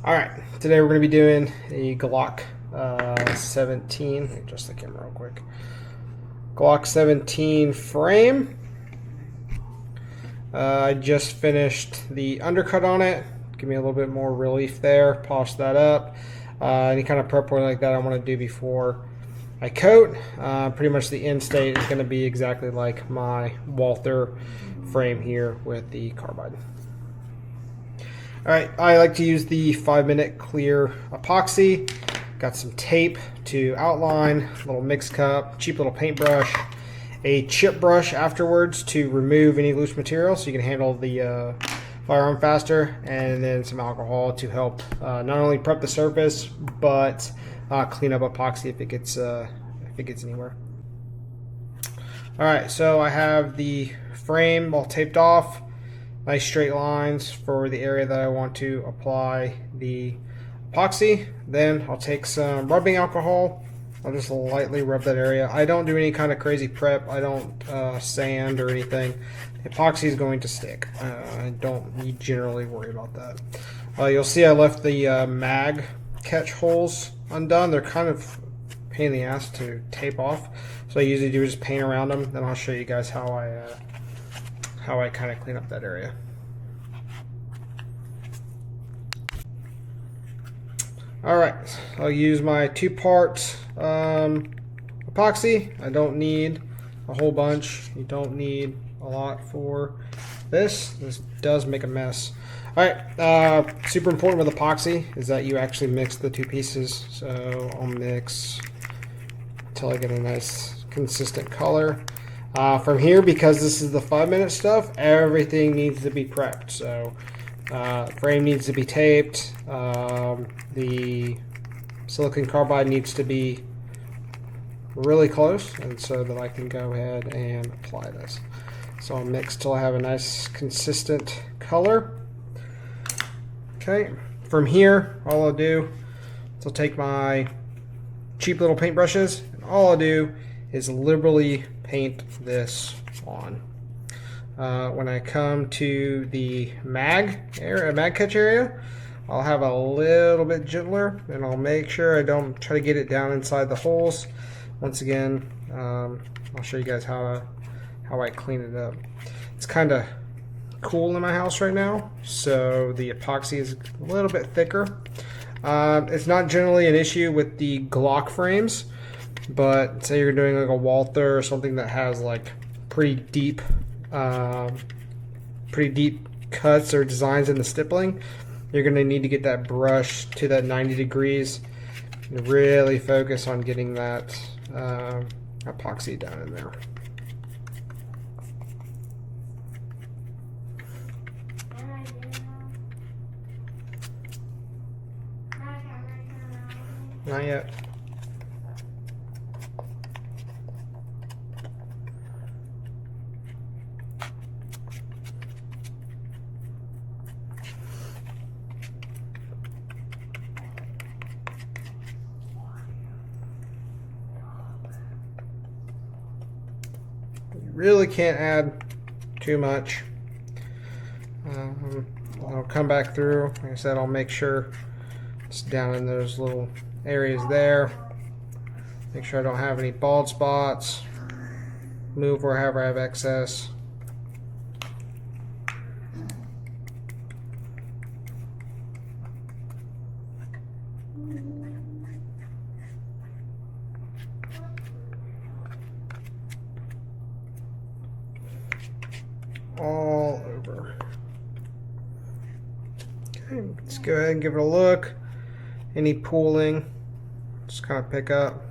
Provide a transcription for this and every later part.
Alright, today we're going to be doing a Glock 17. Let me adjust the camera real quick. Glock 17 frame. I just finished the undercut on it. Give me a little bit more relief there. Polish that up. Any kind of prep work like that I want to do before I coat. Pretty much the end state is going to be exactly like my Walther frame here with the carbide. Alright, I like to use the 5-minute clear epoxy. Got some tape to outline, a little mix cup, cheap little paintbrush, a chip brush afterwards to remove any loose material so you can handle the firearm faster, and then some alcohol to help not only prep the surface but clean up epoxy if it gets anywhere. Alright, so I have the frame all taped off. Nice straight lines for the area that I want to apply the epoxy. Then I'll take some rubbing alcohol. I'll just lightly rub that area. I don't do any kind of crazy prep. I don't sand or anything. The epoxy is going to stick. I don't generally worry about that. You'll see I left the mag catch holes undone. They're kind of a pain in the ass to tape off. So I usually do just paint around them. Then I'll show you guys how I kind of clean up that area. Alright, I'll use my 2-part epoxy. I don't need a whole bunch. You don't need a lot for this. This does make a mess. Alright, super important with epoxy is that you actually mix the two pieces. So I'll mix until I get a nice consistent color. From here, because this is the 5-minute stuff, everything needs to be prepped. So frame needs to be taped. The silicon carbide needs to be really close, and so that I can go ahead and apply this. So I'll mix till I have a nice consistent color. Okay, from here, all I'll do is I'll take my cheap little paintbrushes, and all I'll do is liberally paint this on. When I come to the mag catch area, I'll have a little bit gentler, and I'll make sure I don't try to get it down inside the holes. Once again, I'll show you guys how I clean it up. It's kind of cool in my house right now, so the epoxy is a little bit thicker. It's not generally an issue with the Glock frames, but say you're doing like a Walther or something that has like pretty deep cuts or designs in the stippling, you're going to need to get that brush to that 90 degrees and really focus on getting that epoxy down in there. Not yet. You really can't add too much. I'll come back through. Like I said, I'll make sure it's down in those little areas there. Make sure I don't have any bald spots. Move wherever I have excess. All over. Okay, let's go ahead and give it a look. Any pooling, just kind of pick up,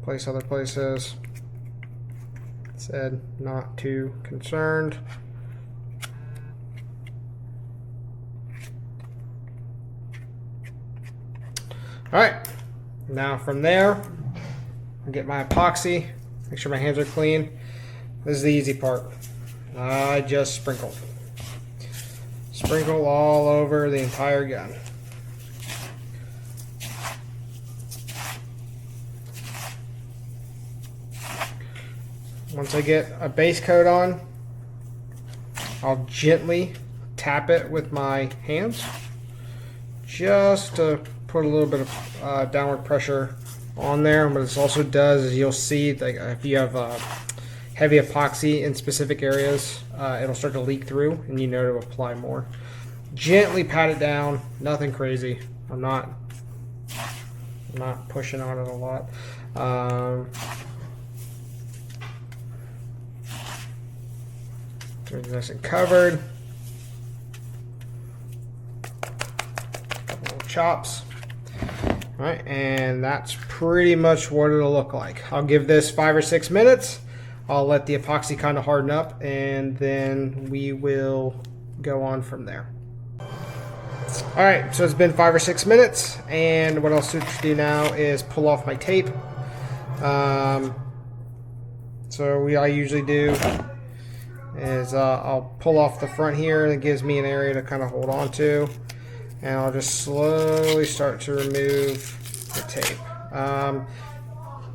place other places. Said not too concerned. Alright, now from there, I'll get my epoxy, make sure my hands are clean. This is the easy part. I just sprinkle. Sprinkle all over the entire gun. Once I get a base coat on, I'll gently tap it with my hands just to put a little bit of downward pressure on there. What this also does is you'll see, like, if you have heavy epoxy in specific areas, it'll start to leak through, and you know to apply more. Gently pat it down, nothing crazy. I'm not pushing on it a lot. It's nice and covered. Couple little chops. All right, and that's pretty much what it'll look like. I'll give this 5 or 6 minutes. I'll let the epoxy kind of harden up, and then we will go on from there. All right, so it's been 5 or 6 minutes, and what I'll switch to do now is pull off my tape. So what I usually do is I'll pull off the front here, and it gives me an area to kind of hold on to, and I'll just slowly start to remove the tape.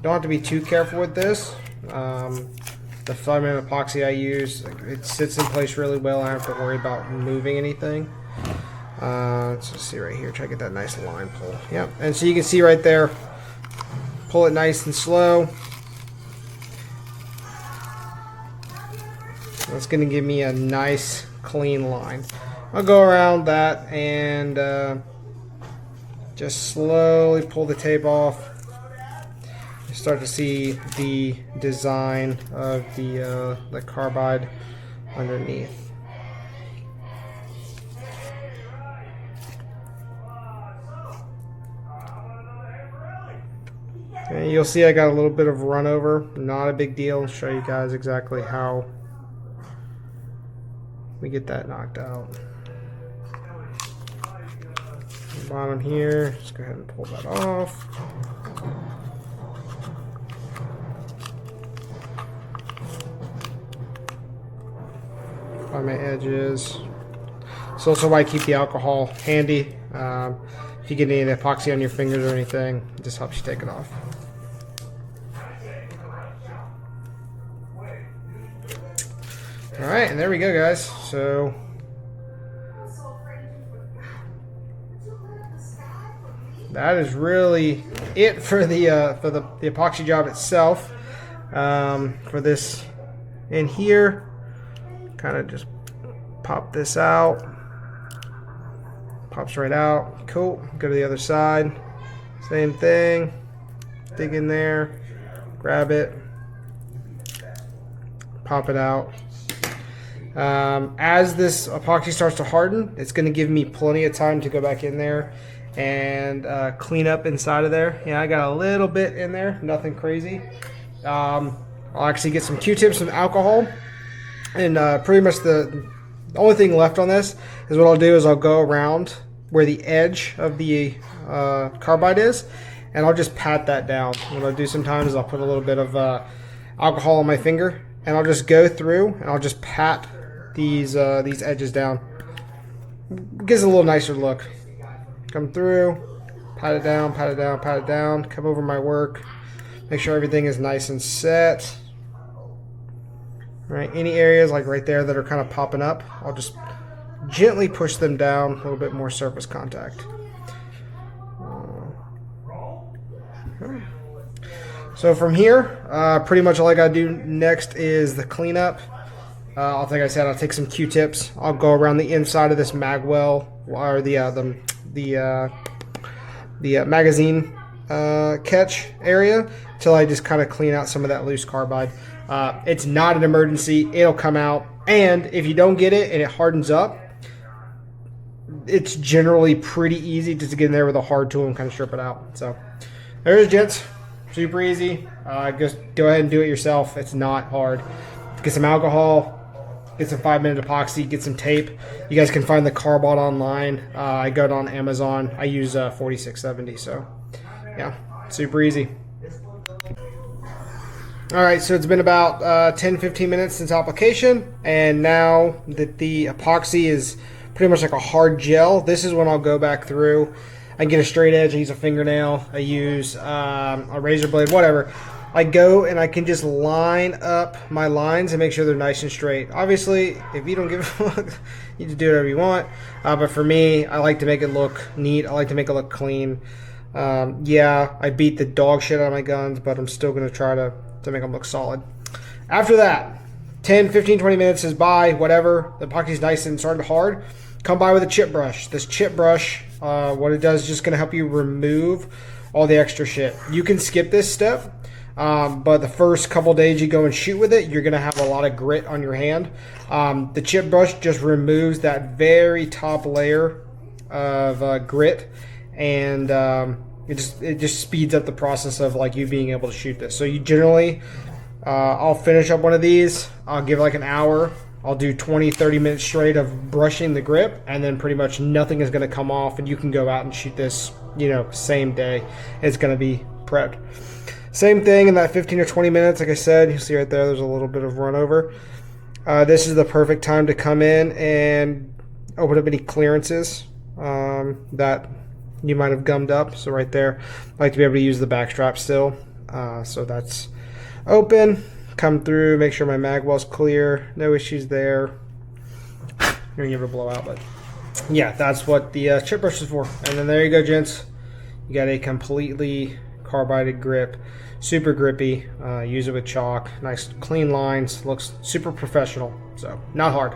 Don't have to be too careful with this. The filament epoxy I use, it sits in place really well. I don't have to worry about moving anything. Let's just see right here, try to get that nice line pull. Yep, and so you can see right there, pull it nice and slow. That's going to give me a nice clean line. I'll go around that and just slowly pull the tape off. You start to see the design of the carbide underneath. And you'll see I got a little bit of run over, not a big deal. I'll show you guys exactly how we get that knocked out. The bottom here, just go ahead and pull that off. Find my edges. It's also why I keep the alcohol handy. If you get any of the epoxy on your fingers or anything, it just helps you take it off. Alright, and there we go, guys. So that is really it for the epoxy job itself. For this in here, kind of just pop this out. Pops right out. Cool. Go to the other side. Same thing. Dig in there. Grab it. Pop it out. As this epoxy starts to harden, it's going to give me plenty of time to go back in there and clean up inside of there. Yeah, I got a little bit in there, nothing crazy. I'll actually get some Q-tips, some alcohol, and pretty much the only thing left on this is what I'll do is I'll go around where the edge of the carbide is, and I'll just pat that down. What I'll do sometimes is I'll put a little bit of alcohol on my finger, and I'll just go through and I'll just pat these edges down. It gives it a little nicer look. Come through, pat it down, pat it down, pat it down. Come over my work. Make sure everything is nice and set. Right, any areas like right there that are kind of popping up, I'll just gently push them down, a little bit more surface contact. So from here, pretty much all I gotta do next is the cleanup. Like I said, I'll take some Q-tips. I'll go around the inside of this mag well, or the magazine catch area, till I just kind of clean out some of that loose carbide. It's not an emergency. It'll come out, and if you don't get it and it hardens up, it's generally pretty easy just to get in there with a hard tool and kind of strip it out. So there's gents, super easy. Just go ahead and do it yourself. It's not hard. Get some alcohol, get some 5-minute epoxy, get some tape. You guys can find the Carbide online. I got it on Amazon. I use 4670, so yeah, super easy. Alright, so it's been about 10-15 minutes since application, and now that the epoxy is pretty much like a hard gel, this is when I'll go back through. I get a straight edge, I use a fingernail, I use a razor blade, whatever. I go and I can just line up my lines and make sure they're nice and straight. Obviously, if you don't give a fuck, you just do whatever you want. But for me, I like to make it look neat. I like to make it look clean. Yeah, I beat the dog shit out of my guns, but I'm still going to try to make them look solid. After that, 10, 15, 20 minutes is by, whatever. The epoxy's nice and started hard. Come by with a chip brush. This chip brush, what it does is just going to help you remove all the extra shit. You can skip this step. But the first couple days you go and shoot with it, you're going to have a lot of grit on your hand. The chip brush just removes that very top layer of grit, and it just speeds up the process of like you being able to shoot this. So you generally, I'll finish up one of these, I'll give it like an hour, I'll do 20-30 minutes straight of brushing the grip, and then pretty much nothing is going to come off, and you can go out and shoot this, same day. It's going to be prepped. Same thing in that 15 or 20 minutes. Like I said, you see right there, there's a little bit of run over. This is the perfect time to come in and open up any clearances that you might have gummed up. So right there, I like to be able to use the back strap still. So that's open. Come through, make sure my mag well's clear. No issues there. You're gonna give it a blowout, but yeah, that's what the chip brush is for. And then there you go, gents. You got a completely carbided grip, super grippy. Use it with chalk, nice clean lines, looks super professional. So not hard.